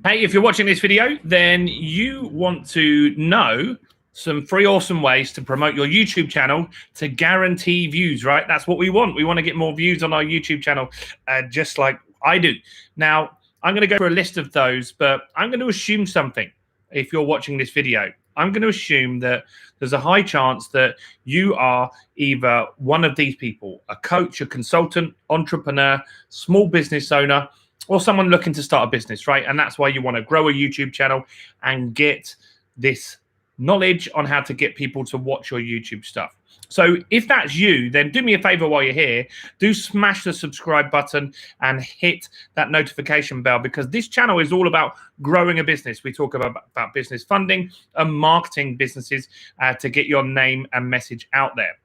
Hey, if you're watching this video, then you want to know some free awesome ways to promote your YouTube channel to guarantee views, right? That's what we want. We want to get more views on our YouTube channel, just like I do. Now, I'm going to go through a list of those, but I'm going to assume something if you're watching this video. I'm going to assume that there's a high chance that you are either one of these people, a coach, a consultant, entrepreneur, small business owner, or someone looking to start a business, right? And that's why you want to grow a YouTube channel and get this knowledge on how to get people to watch your YouTube stuff. So if that's you, then do me a favor while you're here, do smash the subscribe button and hit that notification bell, because this channel is all about growing a business. We talk about business funding and marketing businesses to get your name and message out there.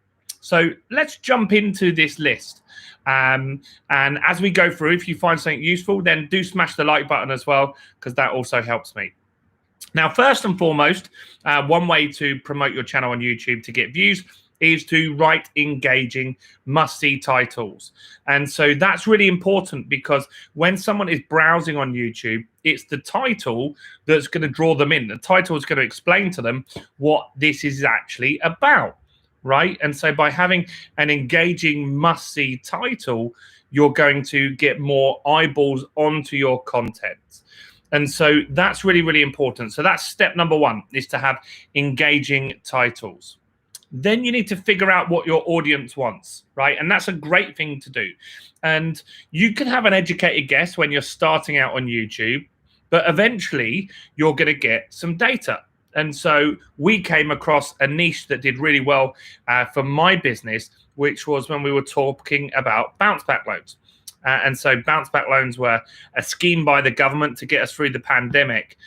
So let's jump into this list. And as we go through, if you find something useful, then do smash the like button as well, because that also helps me. Now, first and foremost, one way to promote your channel on YouTube to get views is to write engaging must-see titles. And so that's really important, because when someone is browsing on YouTube, it's the title that's going to draw them in. The title is going to explain to them what this is actually about, right? And so by having an engaging must-see title, you're going to get more eyeballs onto your content. And so that's really, really important. So that's step number one, is to have engaging titles. Then you need to figure out what your audience wants, right? And that's a great thing to do. And you can have an educated guess when you're starting out on YouTube, but eventually you're going to get some data. And so we came across a niche that did really well for my business, which was when we were talking about bounce back loans. And so bounce back loans were a scheme by the government to get us through the pandemic.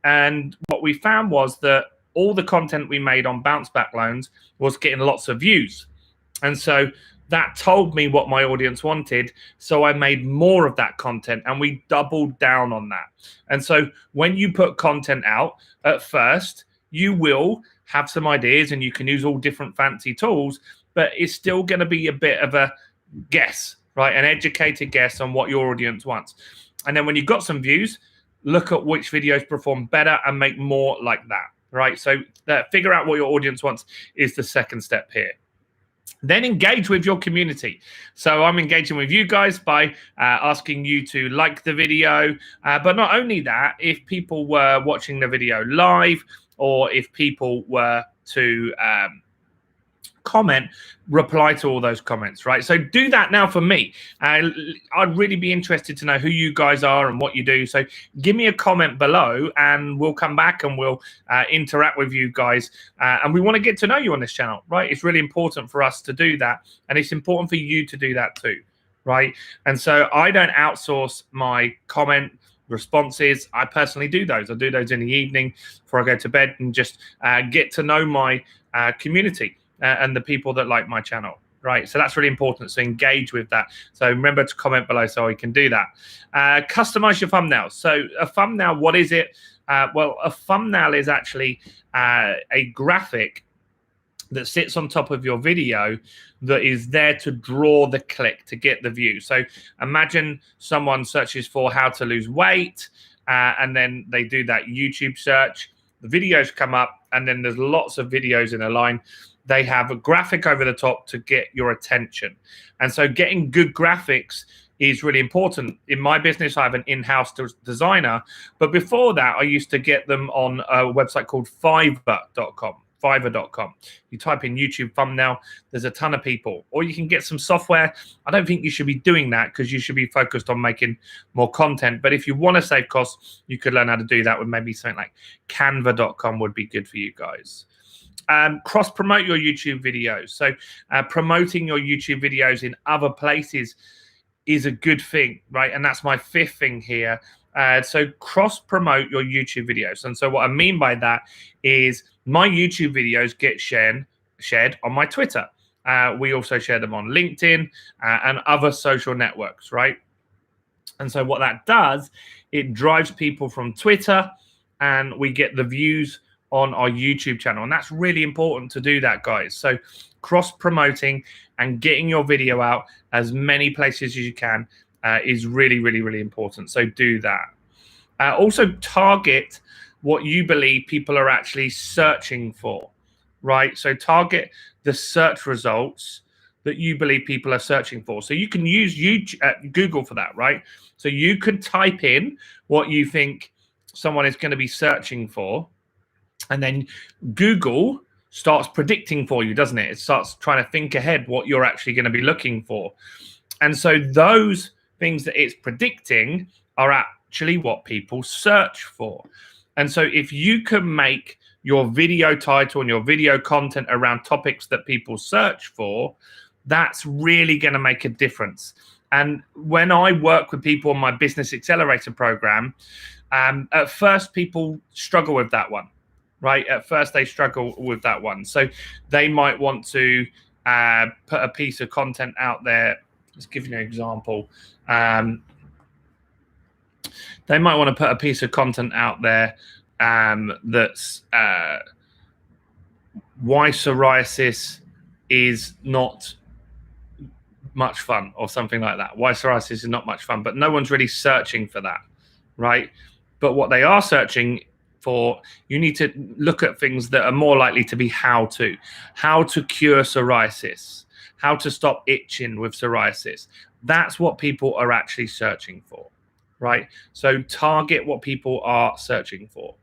And what we found was that all the content we made on bounce back loans was getting lots of views. And so that told me what my audience wanted. So I made more of that content and we doubled down on that. And so when you put content out at first, you will have some ideas and you can use all different fancy tools, but it's still going to be a bit of a guess, right? An educated guess on what your audience wants. And then when you've got some views, look at which videos perform better and make more like that, right? So figure out what your audience wants is the second step here. Then engage with your community. So I'm engaging with you guys by asking you to like the video. But not only that, if people were watching the video live, or if people were to comment, reply to all those comments, right? So do that now for me. I'd really be interested to know who you guys are and what you do. So give me a comment below and we'll come back and we'll interact with you guys. And we want to get to know you on this channel, right? It's really important for us to do that. And it's important for you to do that too, right? And so I don't outsource my comment responses. I personally do those. I do those in the evening before I go to bed and just get to know my community. And the people that like my channel, right? So that's really important. So engage with that. So remember to comment below so we can do that. Customize your thumbnails. So a thumbnail, what is it? Well, a thumbnail is actually a graphic that sits on top of your video that is there to draw the click, to get the view. So imagine someone searches for how to lose weight, and then they do that YouTube search. The videos come up, and then there's lots of videos in a line. They have a graphic over the top to get your attention. And so getting good graphics is really important. In my business, I have an in-house designer. But before that, I used to get them on a website called Fiverr.com. Fiverr.com. You type in YouTube thumbnail, there's a ton of people. Or you can get some software. I don't think you should be doing that, because you should be focused on making more content. But if you want to save costs, you could learn how to do that with maybe something like Canva.com would be good for you guys. Cross-promote your YouTube videos. So promoting your YouTube videos in other places is a good thing, right? And that's my fifth thing here. So cross-promote your YouTube videos. And so what I mean by that is my YouTube videos get shared on my Twitter. We also share them on LinkedIn and other social networks, right? And so what that does, it drives people from Twitter and we get the views on our YouTube channel. And that's really important to do that, guys. So cross-promoting and getting your video out as many places as you can is really, really, really important. So do that. Also target what you believe people are actually searching for, right? So target the search results that you believe people are searching for. So you can use Google for that, right? So you could type in what you think someone is going to be searching for, and then Google starts predicting for you, doesn't it? It starts trying to think ahead what you're actually going to be looking for. And so those things that it's predicting are actually what people search for. And so if you can make your video title and your video content around topics that people search for, that's really going to make a difference. And when I work with people on my Business Accelerator program, at first people struggle with that one, right? At first they struggle with that one. So they might want to put a piece of content out there. Let's give you an example. They might want to put a piece of content out there that's why psoriasis is not much fun, or something like that. Why psoriasis is not much fun, but no one's really searching for that, right? But what they are searching for, you need to look at things that are more likely to be how to cure psoriasis, how to stop itching with psoriasis. That's what people are actually searching for, right? So target what people are searching for.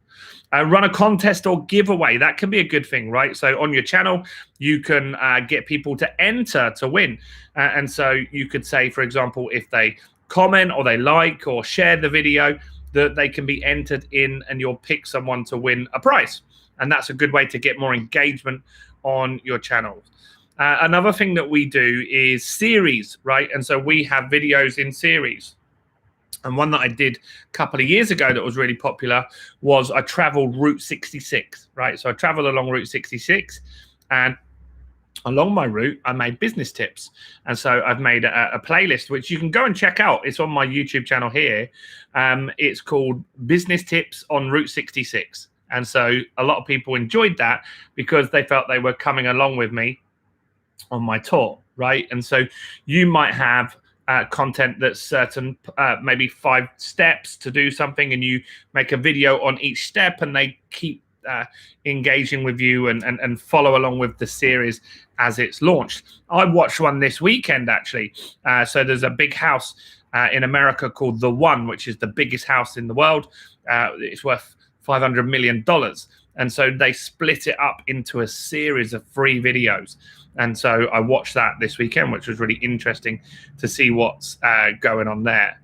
Run a contest or giveaway. That can be a good thing, right? So on your channel, you can get people to enter to win. And so you could say, for example, if they comment or they like or share the video, that they can be entered in, and you'll pick someone to win a prize. And that's a good way to get more engagement on your channel. Another thing that we do is series, right? And so we have videos in series. And one that I did a couple of years ago that was really popular was I traveled Route 66, right? So I traveled along Route 66, and along my route, I made business tips. And so I've made a playlist, which you can go and check out. It's on my YouTube channel here. It's called Business Tips on Route 66. And so a lot of people enjoyed that because they felt they were coming along with me on my tour, right? And so you might have content that's certain, maybe 5 steps to do something, and you make a video on each step, and they keep engaging with you and follow along with the series as it's launched. I watched one this weekend, actually. So there's a big house in America called The One, which is the biggest house in the world. It's worth $500 million. And so they split it up into a series of free videos. And so I watched that this weekend, which was really interesting to see what's going on there.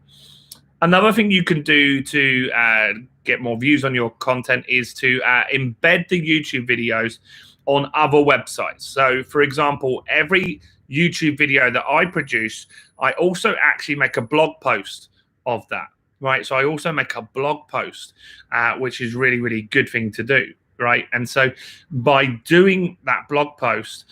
Another thing you can do to get more views on your content is to embed the YouTube videos on other websites. So, for example, every YouTube video that I produce, I also actually make a blog post of that, right? So I also make a blog post, which is really, really good thing to do, right? And so by doing that blog post,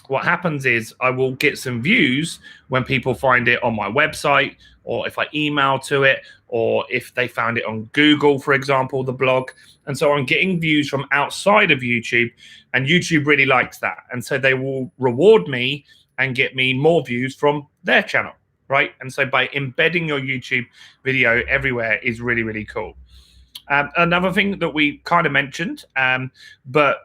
what happens is I will get some views when people find it on my website, or if I email to it, or if they found it on Google, for example, the blog. And so I'm getting views from outside of YouTube, and YouTube really likes that. And so they will reward me and get me more views from their channel, right? And so by embedding your YouTube video everywhere is really, really cool. Another thing that we kind of mentioned, but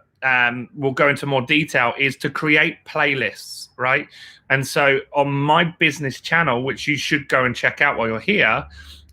we'll go into more detail, is to create playlists, right? And so on my business channel, which you should go and check out while you're here,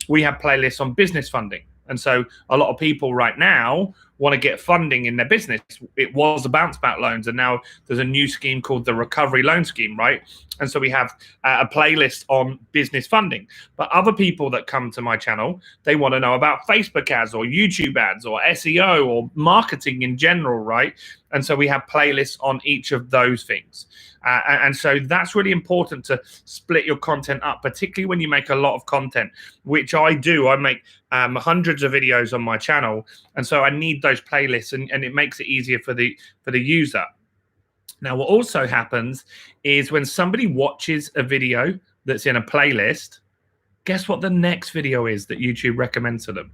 we have playlists on business funding. And so a lot of people right now want to get funding in their business. It was the bounce back loans, and now there's a new scheme called the recovery loan scheme, right? And so we have a playlist on business funding. But other people that come to my channel, they want to know about Facebook ads or YouTube ads or SEO or marketing in general, right? And so we have playlists on each of those things. And so that's really important to split your content up, particularly when you make a lot of content, which I do. I make hundreds of videos on my channel. And so I need those playlists, and it makes it easier for the user. Now, what also happens is when somebody watches a video that's in a playlist, guess what the next video is that YouTube recommends to them?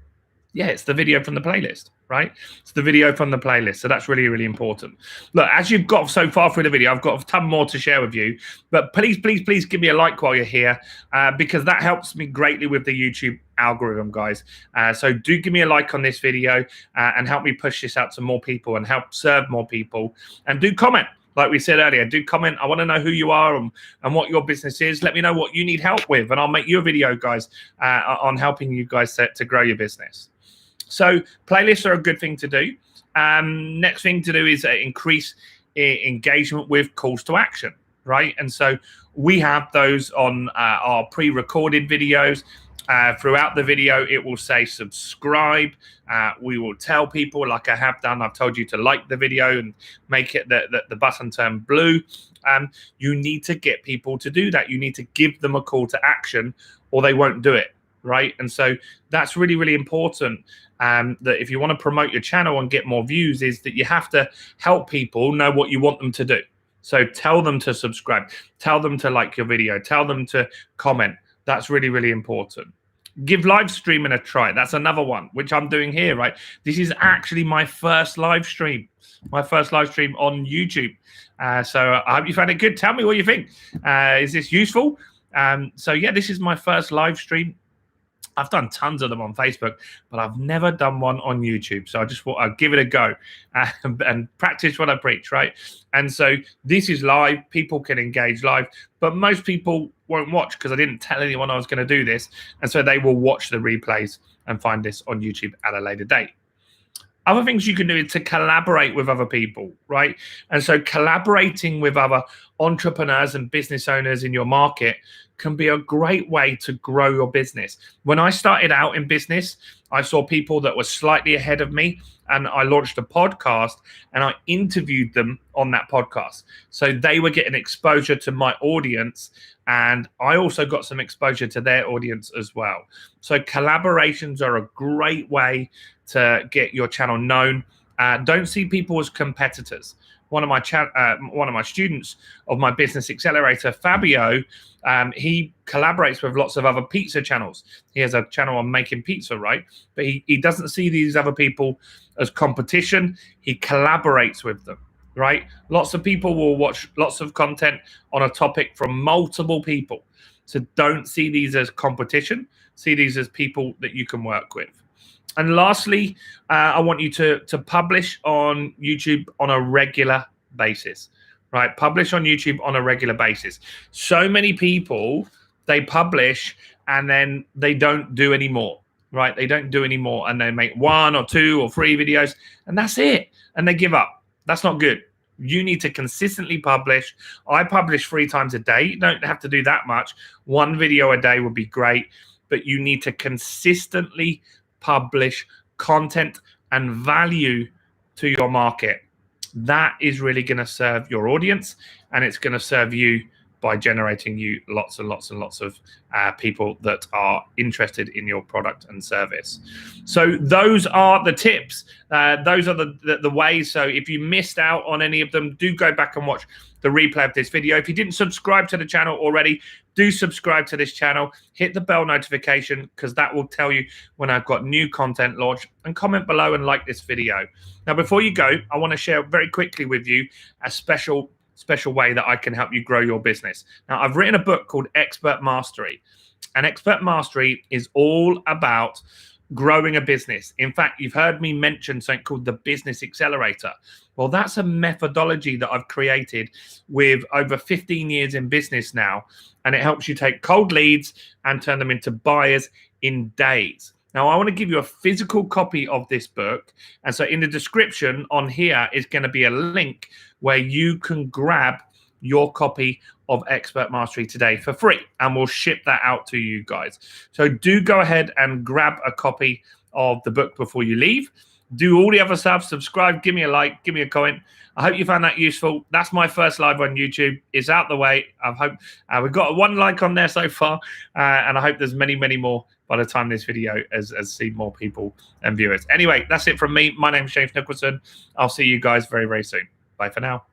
Yeah, it's the video from the playlist, right? It's the video from the playlist. So that's really, really important. Look, as you've got so far through the video, I've got a ton more to share with you. But please, please, please give me a like while you're here, because that helps me greatly with the YouTube algorithm, guys. So do give me a like on this video and help me push this out to more people and help serve more people. And do comment. Like we said earlier, do comment. I want to know who you are and what your business is. Let me know what you need help with, and I'll make you a video, guys, on helping you guys to grow your business. So playlists are a good thing to do. Next thing to do is increase engagement with calls to action, right? And so we have those on our pre-recorded videos. Throughout the video, it will say subscribe. We will tell people, like I have done, I've told you to like the video and make it the button turn blue. You need to get people to do that. You need to give them a call to action or they won't do it, right? And so that's really, really important. That if you want to promote your channel and get more views, is that you have to help people know what you want them to do. So tell them to subscribe, tell them to like your video, tell them to comment. That's really, really important. Give live streaming a try. That's another one, which I'm doing here, right? This is actually my first live stream on YouTube. So I hope you found it good. Tell me what you think. Is this useful? So yeah, this is my first live stream. I've done tons of them on Facebook, but I've never done one on YouTube. So I just thought I'd give it a go and practice what I preach, right? And so this is live. People can engage live, but most people won't watch because I didn't tell anyone I was going to do this. And so they will watch the replays and find this on YouTube at a later date. Other things you can do is to collaborate with other people, right? And so collaborating with other entrepreneurs and business owners in your market can be a great way to grow your business. When I started out in business, I saw people that were slightly ahead of me, and I launched a podcast and I interviewed them on that podcast. So they were getting exposure to my audience, and I also got some exposure to their audience as well. So collaborations are a great way to get your channel known. Don't see people as competitors. One of my students of my business accelerator, Fabio, he collaborates with lots of other pizza channels. He has a channel on making pizza, right? But he doesn't see these other people as competition. He collaborates with them, right? Lots of people will watch lots of content on a topic from multiple people. So don't see these as competition. See these as people that you can work with. And lastly, I want you to publish on YouTube on a regular basis, right? Publish on YouTube on a regular basis. So many people, they publish and then they don't do any more, right? They don't do any more, and they make 1 or 2 or 3 videos and that's it. And they give up. That's not good. You need to consistently publish. I publish 3 times a day. You don't have to do that much. 1 video a day would be great, but you need to consistently publish content and value to your market. That is really going to serve your audience, and it's going to serve you by generating you lots and lots and lots of people that are interested in your product and service. So those are the tips. Those are the ways. So if you missed out on any of them, do go back and watch the replay of this video. If you didn't subscribe to the channel already, do subscribe to this channel. Hit the bell notification, because that will tell you when I've got new content launched. And comment below and like this video. Now, before you go, I want to share very quickly with you a special way that I can help you grow your business. Now, I've written a book called Expert Mastery, and Expert Mastery is all about growing a business. In fact, you've heard me mention something called the Business Accelerator. Well, that's a methodology that I've created with over 15 years in business now, and it helps you take cold leads and turn them into buyers in days. Now, I want to give you a physical copy of this book. And so in the description on here is going to be a link where you can grab your copy of Expert Mastery today for free. And we'll ship that out to you guys. So do go ahead and grab a copy of the book before you leave. Do all the other stuff. Subscribe, give me a like, give me a comment. I hope you found that useful. That's my first live on YouTube. It's out the way. I hope we've got 1 like on there so far. And I hope there's many, many more by the time this video has seen more people and viewers. Anyway, that's it from me. My name's James Nicholson. I'll see you guys very, very soon. Bye for now.